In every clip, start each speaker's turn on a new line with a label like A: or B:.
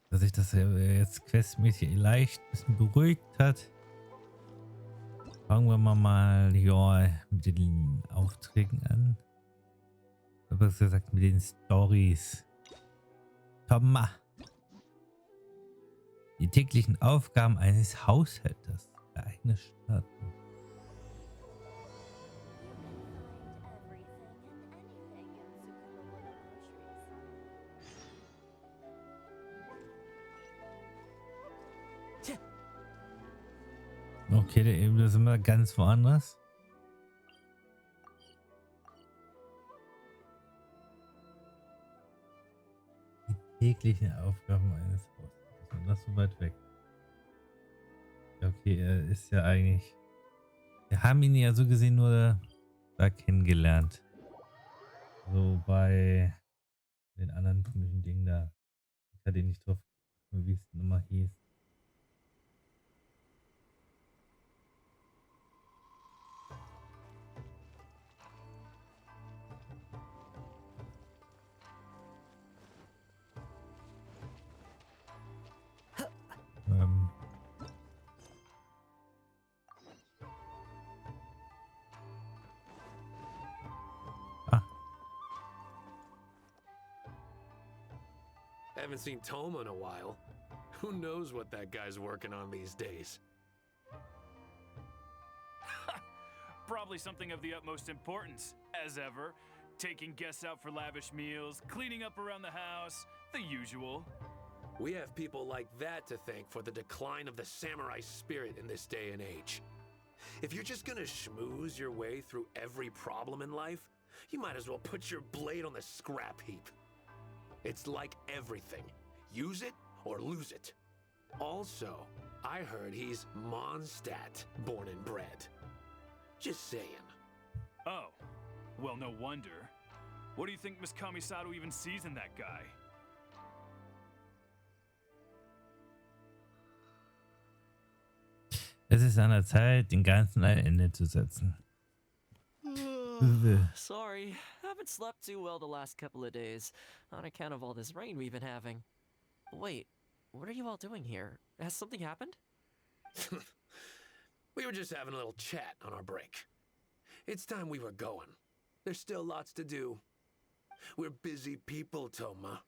A: dass sich das jetzt questmäßig leicht ein bisschen beruhigt hat. Fangen wir mal ja, mit den Aufträgen an. Was gesagt, mit den Stories. Thomas. Die täglichen Aufgaben eines Haushälters. Ereignis starten. Okay, da sind wir ganz woanders. Die täglichen Aufgaben eines Haushaltes. Und das so weit weg. Ja, okay, er ist ja eigentlich. Wir haben ihn ja so gesehen nur da kennengelernt. So bei den anderen komischen Dingen da. Ich hatte ihn nicht drauf, wie es nochmal hieß. Ähm. Ah,
B: Haven't seen Toma in a while. Who knows what that guy's working on these days?
C: Probably something of the utmost importance, as ever. Taking guests out for lavish meals, cleaning up around the house, the usual.
B: We have people like that to thank for the decline of the samurai spirit in this day and age. If you're just gonna schmooze your way through every problem in life, you might as well put your blade on the scrap heap. It's like everything. Use it or lose it. Also, I heard he's Mondstadt, born and bred. Just saying.
C: Oh, well, no wonder. What do you think Miss Kamisato even sees in that guy?
A: es ist an der Zeit, den Ganzen ein Ende zu setzen.
D: Sorry, haven't slept too well the last couple of days on account of all this rain we've been having. Wait, what are you all doing here? Has something happened?
B: We were just having a little chat on our break. It's time we were going. There's still lots to do. We're busy people, Toma.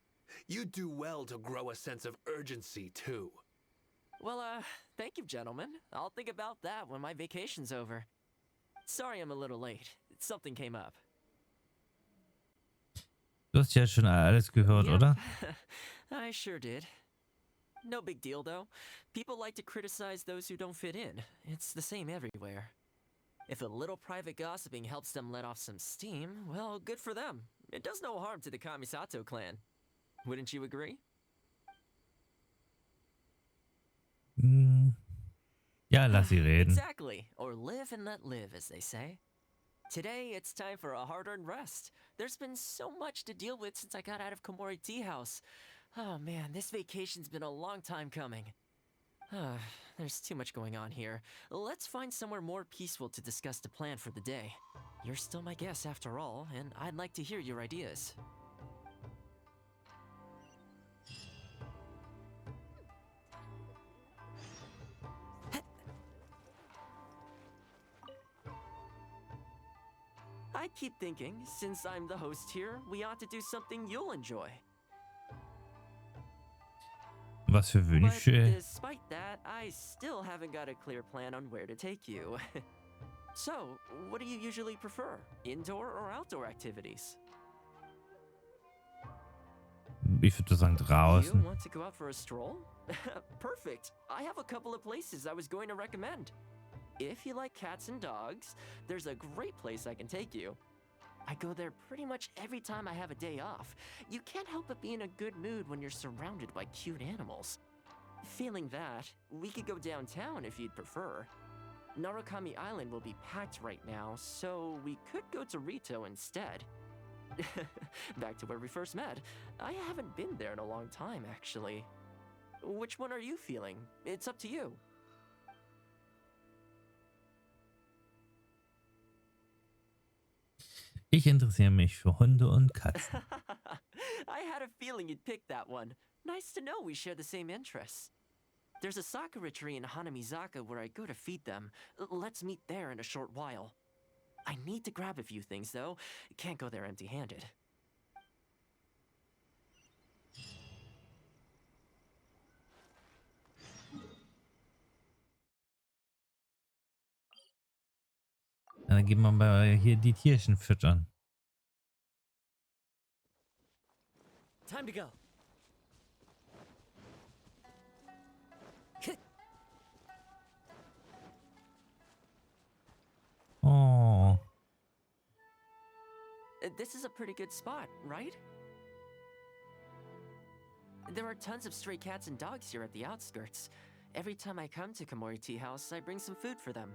B: You do well to grow a sense of urgency, too.
D: Well, thank you, gentlemen. I'll think about that when my vacation's over. Sorry I'm a little late. Something came up.
A: Du hast ja schon alles gehört,
D: Yep.
A: oder?
D: I sure did. No big deal, though. People like to criticize those who don't fit in. It's the same everywhere. If a little private gossiping helps them let off some steam, well, good for them. It does no harm to the Kamisato clan. Wouldn't you agree?
A: Ja, lass sie reden.
D: Exactly. Or live and let live, as they say. Today, it's time for a hard-earned rest. There's been so much to deal with since I got out of Komori Tea House. Oh man, this vacation's been a long time coming. There's too much going on here. Let's find somewhere more peaceful to discuss the plan for the day. You're still my guest after all, and I'd like to hear your ideas. I keep thinking, since I'm the host here, we ought to do something you'll enjoy.
A: Was für
D: But
A: Wünsche?
D: despite that, I still haven't got a clear plan on where to take you. So, what do you usually prefer? Indoor or outdoor activities?
A: Ich würde sagen
D: You
A: draußen.
D: want to go out for a stroll? Perfect. I have a couple of places I was going to recommend. If you like cats and dogs, there's a great place I can take you. I go there pretty much every time I have a day off. You can't help but be in a good mood when you're surrounded by cute animals. Feeling that, we could go downtown if you'd prefer. Narukami Island will be packed right now, so we could go to Rito instead. Back to where we first met. I haven't been there in a long time, actually. Which one are you feeling? It's up to you.
A: Ich interessiere mich für Hunde und Katzen.
D: I had a feeling you'd pick that one. Nice to know we share the same interests. There's a sakura tree in Hanamizaka where I go to feed them. Let's meet there in a short while. I need to grab a few things, though. Can't go there empty-handed.
A: Dann gehen wir mal hier die Tierchen füttern.
D: Time to go.
A: Oh.
D: This is a pretty good spot, right? There are tons of stray cats and dogs here at the outskirts. Every time I come to Komori Tea House, I bring some food for them.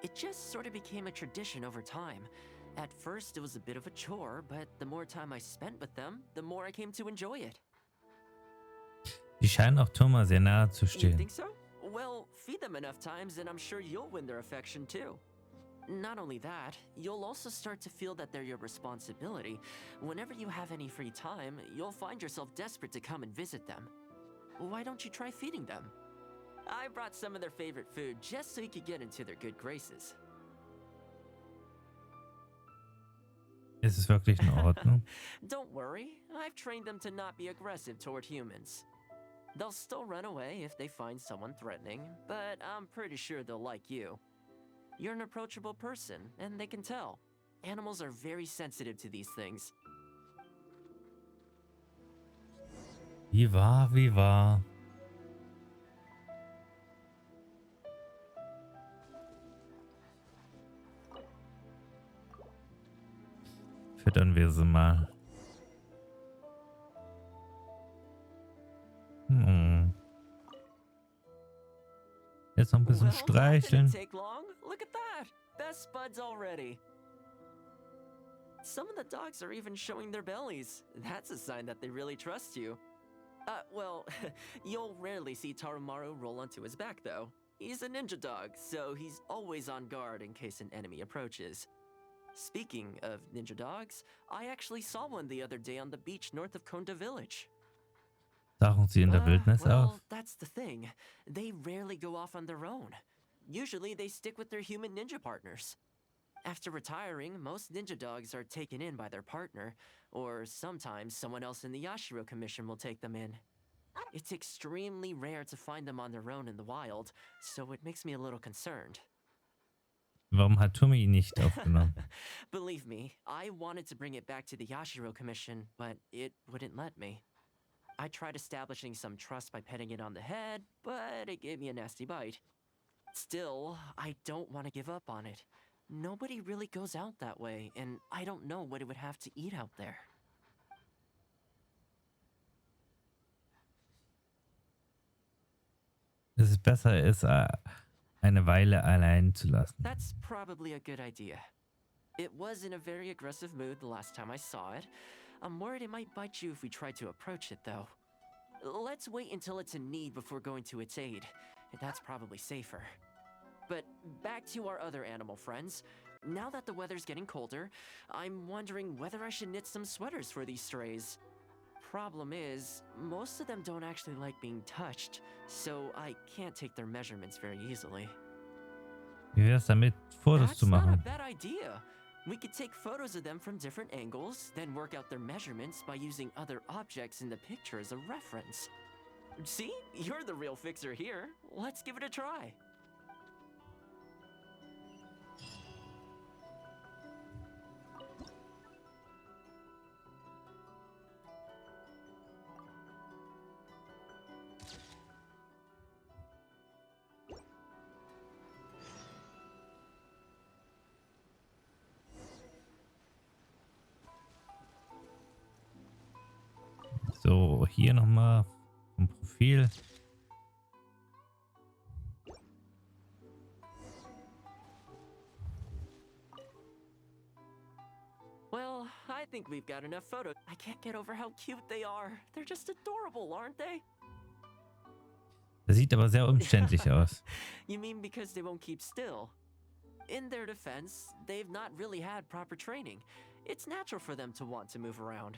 D: It just sort of became a tradition over time. At first, it was a bit of a chore, but the more time I spent with them, the more I came to enjoy it.
A: Die scheinen auch Thomas sehr nahe zu
D: You
A: stehen.
D: think so? Well, feed them enough times and I'm sure you'll win their affection too. Not only that, you'll also start to feel that they're your responsibility. Whenever you have any free time, you'll find yourself desperate to come and visit them. Why don't you try feeding them? I brought some of their favorite food just so you could get into their good graces.
A: Ist es wirklich in Ordnung?
D: Don't worry, I've trained them to not be aggressive toward humans. They'll still run away if they find someone threatening, but I'm pretty sure they'll like you. You're an approachable person, and they can tell. Animals are very sensitive to these things.
A: Wie wahr, wie wahr. Füttern wir sie mal. Jetzt noch ein bisschen
D: Well, that
A: streicheln.
D: didn't take long. Look at that. Best buds already. Some of the dogs are even showing their bellies. That's a sign that they really trust you. Well, you'll rarely see Tarumaru roll onto his back, though. He's a ninja dog, so he's always on guard in case an enemy approaches. Speaking of ninja dogs, I actually saw one the other day on the beach north of Konda village.
A: Tauchen sie in der Wildnis
D: Well,
A: auf?
D: that's the thing. They rarely go off on their own. Usually they stick with their human ninja partners. After retiring, most ninja dogs are taken in by their partner, or sometimes someone else in the Yashiro Commission will take them in. It's extremely rare to find them on their own in the wild, so it makes me a little concerned.
A: Warum hat Tommy ihn nicht aufgenommen?
D: Believe me, I wanted to bring it back to the Yashiro Commission, but it wouldn't let me. I tried establishing some trust by petting it on the head, but it gave me a nasty bite. Still, I don't want to give up on it. Nobody really goes out that way, and I don't know what it would have to eat out there.
A: Es ist besser, es eine Weile allein zu lassen.
D: That's probably a good idea. It was in a very aggressive mood the last time I saw it. I'm worried it might bite you if we try to approach it, though. Let's wait until it's in need before going to its aid. That's probably safer. But back to our other animal friends. Now that the weather's getting colder, I'm wondering whether I should knit some sweaters for these strays. Problem is, most of them don't actually like being touched, so I can't take their measurements very easily.
A: Wie wäre es damit, Fotos
D: That's
A: zu
D: not a
A: machen?
D: bad idea. We could take photos of them from different angles, then work out their measurements by using other objects in the picture as a reference. See? You're the real fixer here. Let's give it a try.
A: So, hier nochmal vom Profil.
D: Well, I think we've got enough photos. I can't get over how cute they are. They're just adorable, aren't they?
A: Das sieht aber sehr umständlich aus.
D: You mean because they won't keep still? In their defense, they've not really had proper training. It's natural for them to want to move around.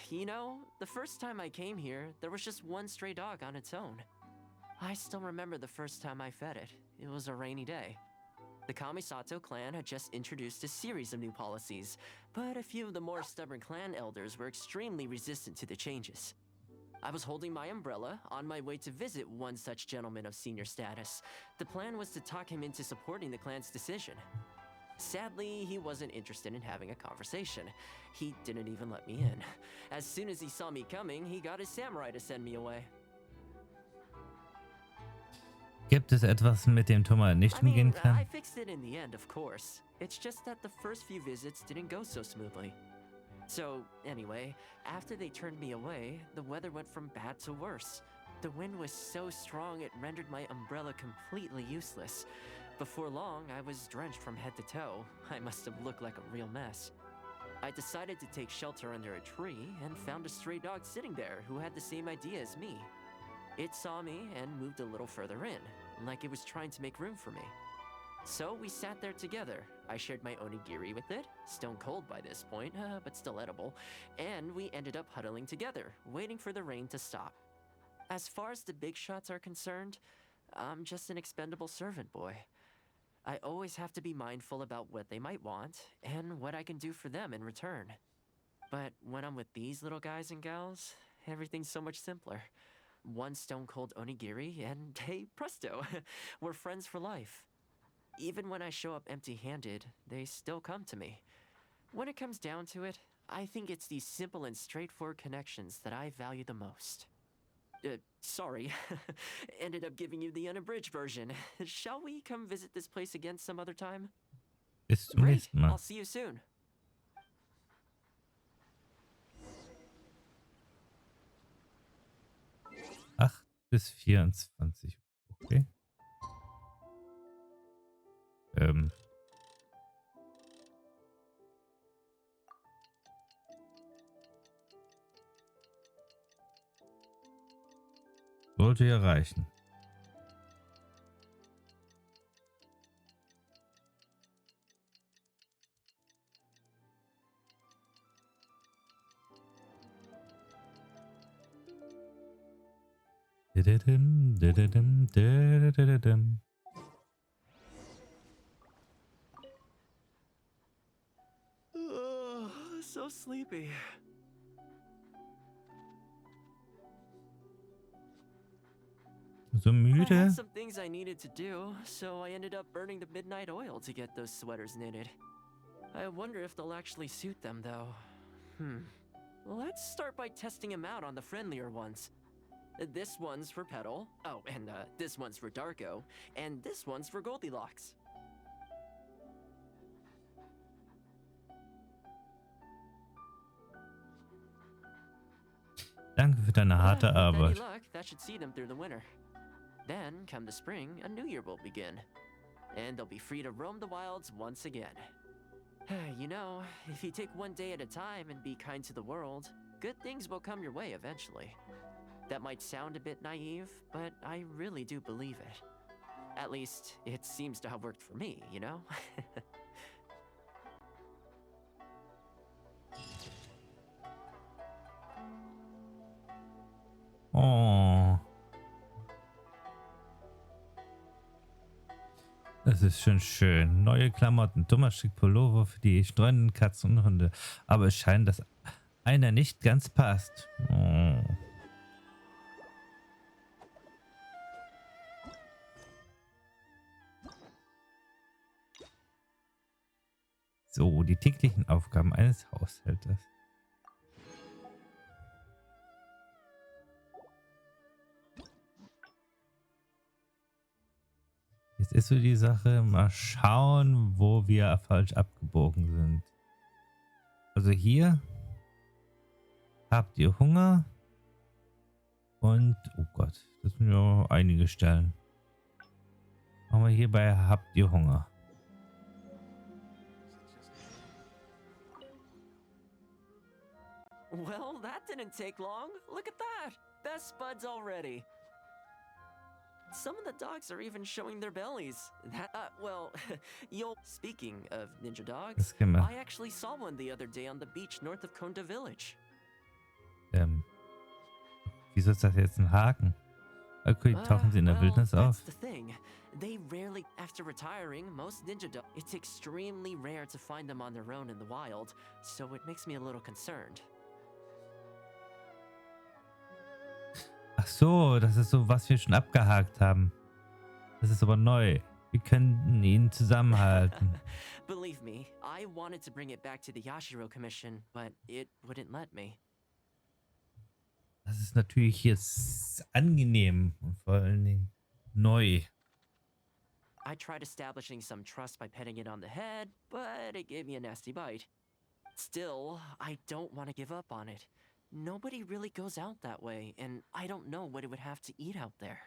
D: You know, the first time I came here, there was just one stray dog on its own. I still remember the first time I fed it. It was a rainy day. The Kamisato clan had just introduced a series of new policies, but a few of the more stubborn clan elders were extremely resistant to the changes. I was holding my umbrella, on my way to visit one such gentleman of senior status. The plan was to talk him into supporting the clan's decision. Sadly, he wasn't interested in having a conversation. He didn't even let me in. As soon as he saw me coming, he got his samurai to send me away.
A: Gibt es etwas, mit dem Thomas nicht umgehen
D: I
A: kann?
D: fixed it in the end, of course. It's just that the first few visits didn't go so smoothly. So, anyway, after they turned me away, the weather went from bad to worse. The wind was so strong it rendered my umbrella completely useless. Before long, I was drenched from head to toe. I must have looked like a real mess. I decided to take shelter under a tree and found a stray dog sitting there who had the same idea as me. It saw me and moved a little further in, like it was trying to make room for me. So we sat there together. I shared my onigiri with it, stone cold by this point, but still edible, and we ended up huddling together, waiting for the rain to stop. As far as the big shots are concerned, I'm just an expendable servant boy. I always have to be mindful about what they might want and what I can do for them in return. But when I'm with these little guys and gals, everything's so much simpler. One stone cold onigiri and hey, presto, we're friends for life. Even when I show up empty-handed, they still come to me. When it comes down to it, I think it's these simple and straightforward connections that I value the most. Sorry, ended up giving you the unabridged version. Shall we come visit this place again some other time?
A: Bis zum
D: Great,
A: nächsten Mal.
D: I'll see you soon.
A: 8 bis 24. Okay. Sollte ja reichen. Dididim, dididim, dididim.
D: So sleepy.
A: So
D: I
A: müde.
D: had some things I needed to do, so I ended up burning the midnight oil to get those sweaters knitted. I wonder if they'll actually suit them, though. Let's start by testing them out on the friendlier ones. This one's for Petal. Oh, and this one's for Darko. And this one's for Goldilocks.
A: Danke für deine harte
D: With any
A: Arbeit.
D: luck, that should see them through the winter. Then, come the spring, a new year will begin. And they'll be free to roam the wilds once again. You know, if you take one day at a time and be kind to the world, good things will come your way eventually. That might sound a bit naive, but I really do believe it. At least, it seems to have worked for me, you know?
A: Oh. Das ist schon schön. Neue Klamotten. Thomas schickt Pullover für die streunenden Katzen und Hunde. Aber es scheint, dass einer nicht ganz passt. Oh. So, die täglichen Aufgaben eines Haushälters. Jetzt ist so die Sache, mal schauen, wo wir falsch abgebogen sind. Also hier habt ihr Hunger und, oh Gott, das sind ja einige Stellen. Machen wir hierbei, habt ihr Hunger.
D: Well, that didn't take long. Look at that! Best buds already. Some of the dogs are even showing their bellies. That, well, Speaking of ninja dogs,
A: Das kennen wir.
D: I actually saw one the other day on the beach north of Konda village.
A: Wieso ist das jetzt ein Haken? Okay, tauchen sie in der Wildnis auf.
D: That's the thing. They rarely, after retiring, most ninja dogs. It's extremely rare to find them on their own in the wild, so it makes me a little concerned.
A: Ach so, das ist so, was wir schon abgehakt haben. Das ist aber neu. Wir könnten ihn zusammenhalten.
D: Believe me, I wanted to bring it back to the Yashiro Commission, but it wouldn't let me.
A: Das ist natürlich jetzt angenehm und vor allen Dingen neu.
D: I tried establishing some trust by petting it on the head, but it gave me a nasty bite. Still, I don't want to give up on it. Nobody really goes out that way, and I don't know what it would have to eat out there.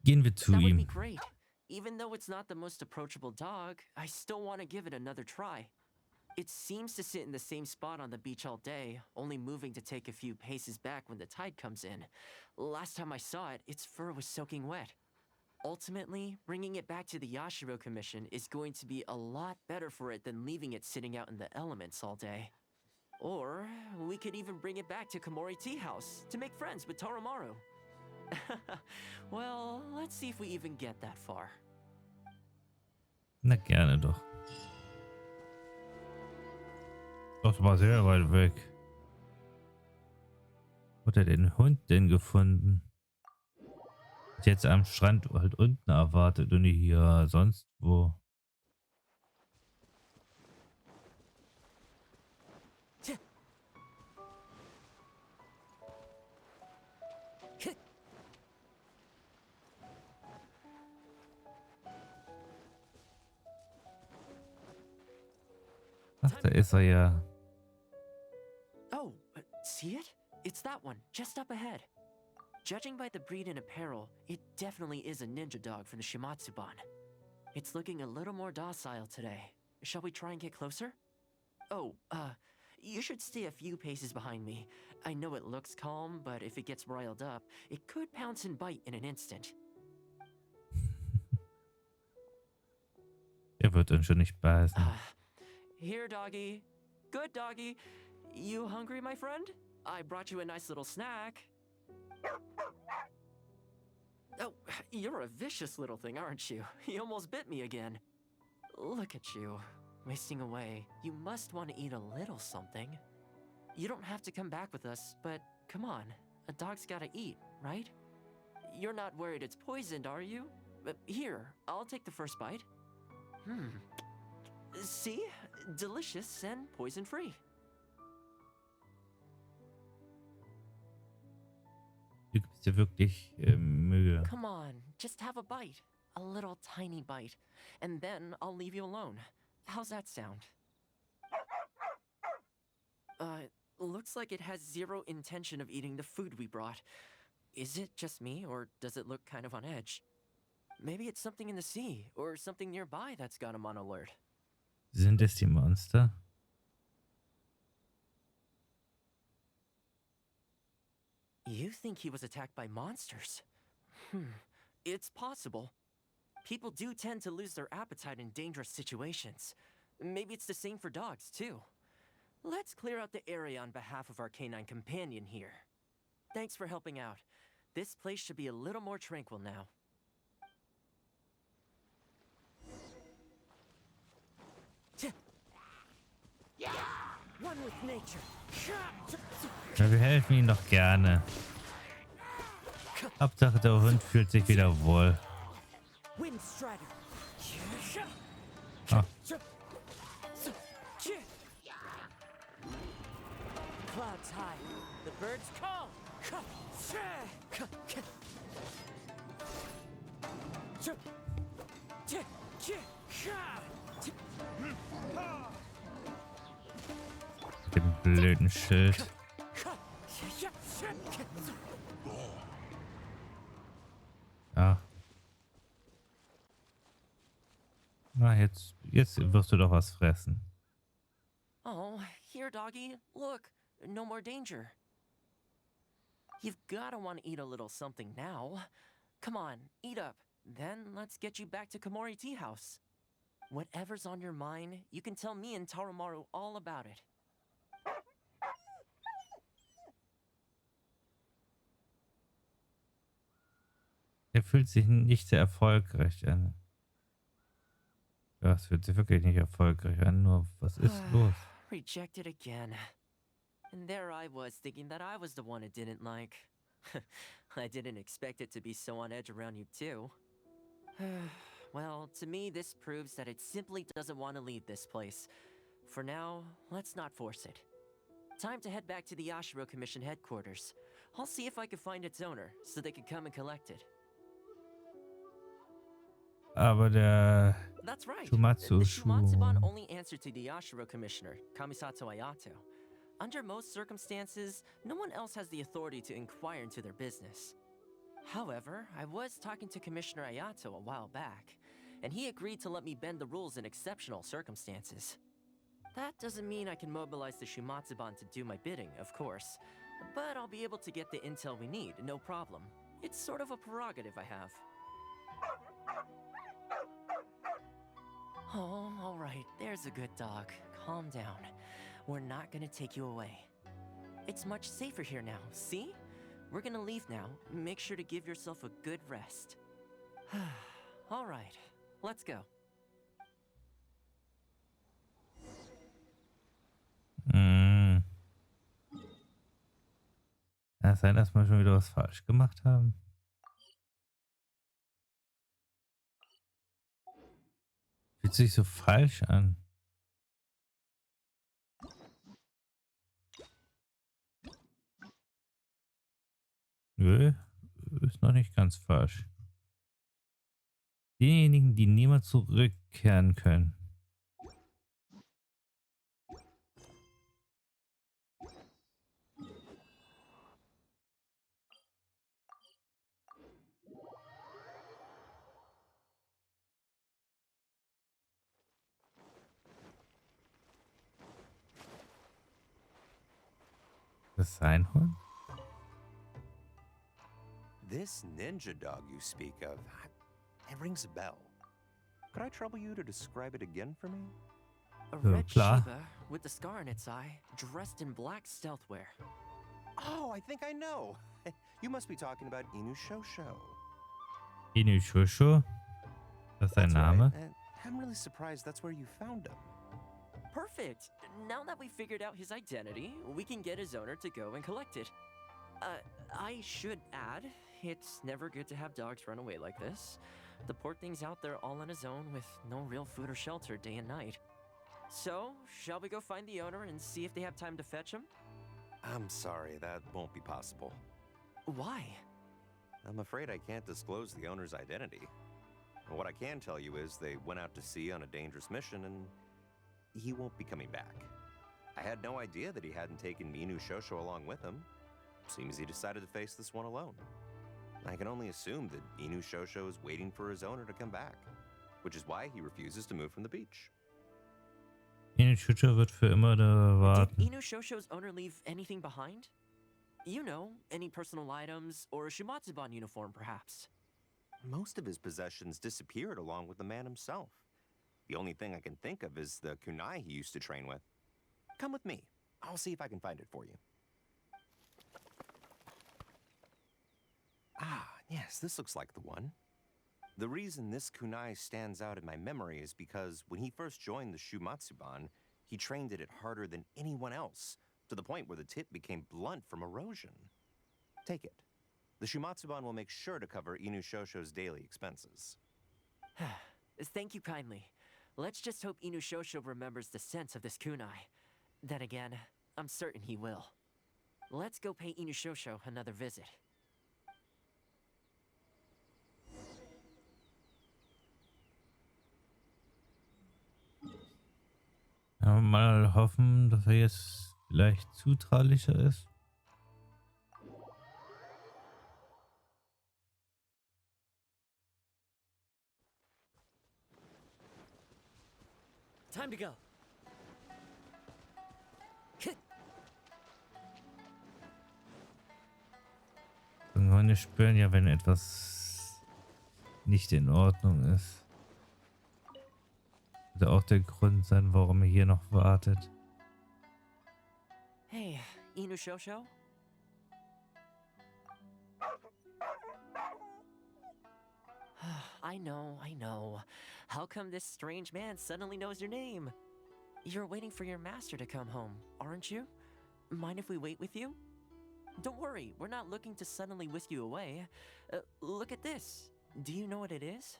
A: Gehen wir zu
D: That would be
A: ihm.
D: great. Even though it's not the most approachable dog, I still want to give it another try. It seems to sit in the same spot on the beach all day, only moving to take a few paces back when the tide comes in. Last time I saw it, its fur was soaking wet. Ultimately, bringing it back to the Yashiro Commission is going to be a lot better for it than leaving it sitting out in the elements all day. Or we could even bring it back to Komori Tea House to make friends with Toromaru. Well, let's see if we even get that far.
A: Na gerne doch. Das war sehr weit weg. Wo hat er den Hund denn gefunden? Hat jetzt am Strand halt unten erwartet und nicht hier sonst wo. Ach, da ist er ja.
D: Oh, see it? It's that one, just up ahead. Judging by the breed and apparel, it definitely is a ninja dog from the Shimatsuban. It's looking a little more docile today. Shall we try and get closer? Oh, you should stay a few paces behind me. I know it looks calm, but if it gets riled up, it could pounce and bite in an instant.
A: Er wird uns schon nicht beißen.
D: Here, doggy. Good doggy. You hungry, my friend? I brought you a nice little snack. Oh, you're a vicious little thing, aren't you? You almost bit me again. Look at you, wasting away. You must want to eat a little something. You don't have to come back with us, but come on. A dog's gotta eat, right? You're not worried it's poisoned, are you? Here, I'll take the first bite. See? Delicious and poison-free.
A: Du gibst dir wirklich Mühe.
D: Come on, just have a bite. A little tiny bite. And then I'll leave you alone. How's that sound? Looks like it has zero intention of eating the food we brought. Is it just me, or does it look kind of on edge? Maybe it's something in the sea, or something nearby that's got him on alert.
A: Sind es die Monster?
D: You think he was attacked by monsters? It's possible. People do tend to lose their appetite in dangerous situations. Maybe it's the same for dogs, too. Let's clear out the area on behalf of our canine companion here. Thanks for helping out. This place should be a little more tranquil now. One with nature.
A: Ja, wir helfen ihm doch gerne. Hauptsache der Hund fühlt sich wieder wohl. Ah.
D: Clouds high. The birds call.
A: Dem blöden Schild. Ja. Na, jetzt wirst du doch was fressen.
D: Oh, here, doggy. Look, no more danger. You've gotta want to eat a little something now. Come on, eat up. Then let's get you back to Komori Tea House. Whatever's on your mind, you can tell me and Taromaru all about it.
A: Er fühlt sich nicht sehr erfolgreich an. Ja, es fühlt sich wirklich nicht erfolgreich an, nur was ist los?
D: Rejected again. And there I was thinking that I was the one it didn't like. I didn't expect it to be so on edge around you too. Well, to me this proves that it simply doesn't want to leave this place. For now, let's not force it. Time to head back to the Ashiro Commission headquarters. I'll see if I can find its owner, so they can come and collect it.
A: Aber der
D: That's right.
A: Shumatsu
D: The Shumatsuban only answer to the Ashiro Commissioner, Kamisato Ayato. Under most circumstances, no one else has the authority to inquire into their business. However, I was talking to Commissioner Ayato a while back, and he agreed to let me bend the rules in exceptional circumstances. That doesn't mean I can mobilize the Shumatsuban to do my bidding, of course, but I'll be able to get the intel we need, no problem. It's sort of a prerogative I have. Oh, all right, there's a good dog. Calm down. We're not gonna take you away. It's much safer here now, see? We're gonna leave now. Make sure to give yourself a good rest. All right, let's go.
A: Kann es sein, dass wir schon wieder was falsch gemacht haben? Fühlt sich so falsch an. Nö, ist noch nicht ganz falsch. Diejenigen, die niemals zurückkehren können. Das ist ein Hund?
E: This ninja dog you speak of, it rings a bell. Could I trouble you to describe it again for me?
D: A red
A: klar.
D: Shiba with the scar in its eye, dressed in black stealth wear.
E: Oh, I think I know. You must be talking about Inu Shosho.
A: Inu Shosho? Das ist sein
E: That's
A: Name?
E: right. And I'm really surprised that's where you found him.
D: Perfect. Now that we figured out his identity, we can get his owner to go and collect it. I should add, it's never good to have dogs run away like this. The poor thing's out there all on his own with no real food or shelter day and night. So, shall we go find the owner and see if they have time to fetch him?
E: I'm sorry, that won't be possible.
D: Why?
E: I'm afraid I can't disclose the owner's identity. What I can tell you is they went out to sea on a dangerous mission and he won't be coming back. I had no idea that he hadn't taken Inu Shosho along with him. Seems he decided to face this one alone. I can only assume that Inu Shosho is waiting for his owner to come back, which is why he refuses to move from the beach.
A: Inu Shosho wird für immer da
D: Did
A: warten.
D: Inu Shosho's owner leave anything behind? You know, any personal items or a Shumatsuban uniform, perhaps.
E: Most of his possessions disappeared along with the man himself. The only thing I can think of is the kunai he used to train with. Come with me. I'll see if I can find it for you. Ah, yes, this looks like the one. The reason this kunai stands out in my memory is because when he first joined the Shumatsuban, he trained it harder than anyone else, to the point where the tip became blunt from erosion. Take it. The Shumatsuban will make sure to cover Inu Shosho's daily expenses.
D: Thank you kindly. Let's just hope Inu Shosho remembers the sense of this kunai. Then again, I'm certain he will. Let's go pay Inu Shosho another visit.
A: Ja, mal hoffen, dass er jetzt vielleicht zutraulicher ist.
D: Time to go.
A: Hunde spüren ja, wenn etwas nicht in Ordnung ist. Wird auch der Grund sein, warum er hier noch wartet.
D: Hey, Inu Shosho? I know. How come this strange man suddenly knows your name? You're waiting for your master to come home, aren't you? Mind if we wait with you? Don't worry, we're not looking to suddenly whisk you away. Look at this. Do you know what it is?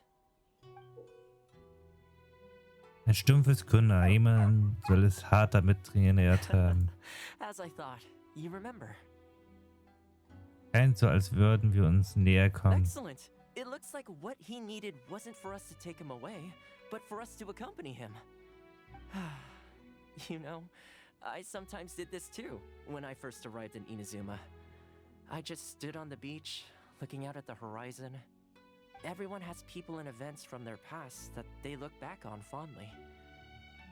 A: Ein stumpfes Kunde, jemand soll es hart damit trainiert haben.
D: As I thought, you remember.
A: Scheint so, als würden wir uns näher kommen.
D: Excellent. It looks like what he needed wasn't for us to take him away, but for us to accompany him. You know, I sometimes did this too when I first arrived in Inazuma. I just stood on the beach, looking out at the horizon. Everyone has people and events from their past that they look back on fondly.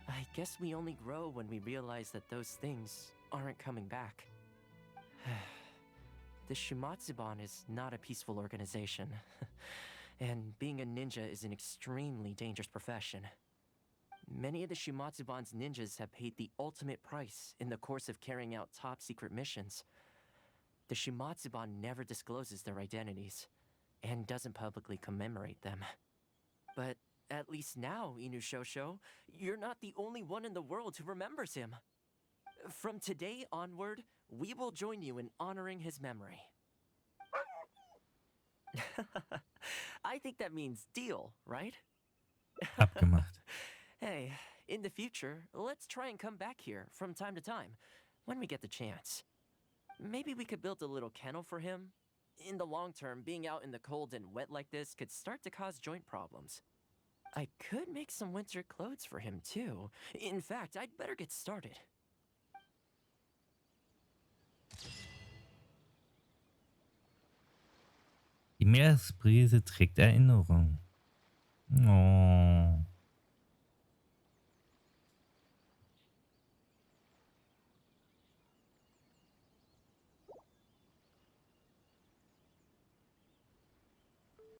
D: I guess we only grow when we realize that those things aren't coming back. The Shumatsuban is not a peaceful organization, and being a ninja is an extremely dangerous profession. Many of the Shumatsuban's ninjas have paid the ultimate price in the course of carrying out top-secret missions. The Shumatsuban never discloses their identities, and doesn't publicly commemorate them. But at least now, Inushosho, you're not the only one in the world who remembers him. From today onward, we will join you in honoring his memory. I think that means deal, right?
A: Abgemacht.
D: Hey, in the future, let's try and come back here from time to time, when we get the chance. Maybe we could build a little kennel for him. In the long term, being out in the cold and wet like this could start to cause joint problems. I could make some winter clothes for him too. In fact, I'd better get started.
A: Die Meeresbrise trägt Erinnerungen. Oh.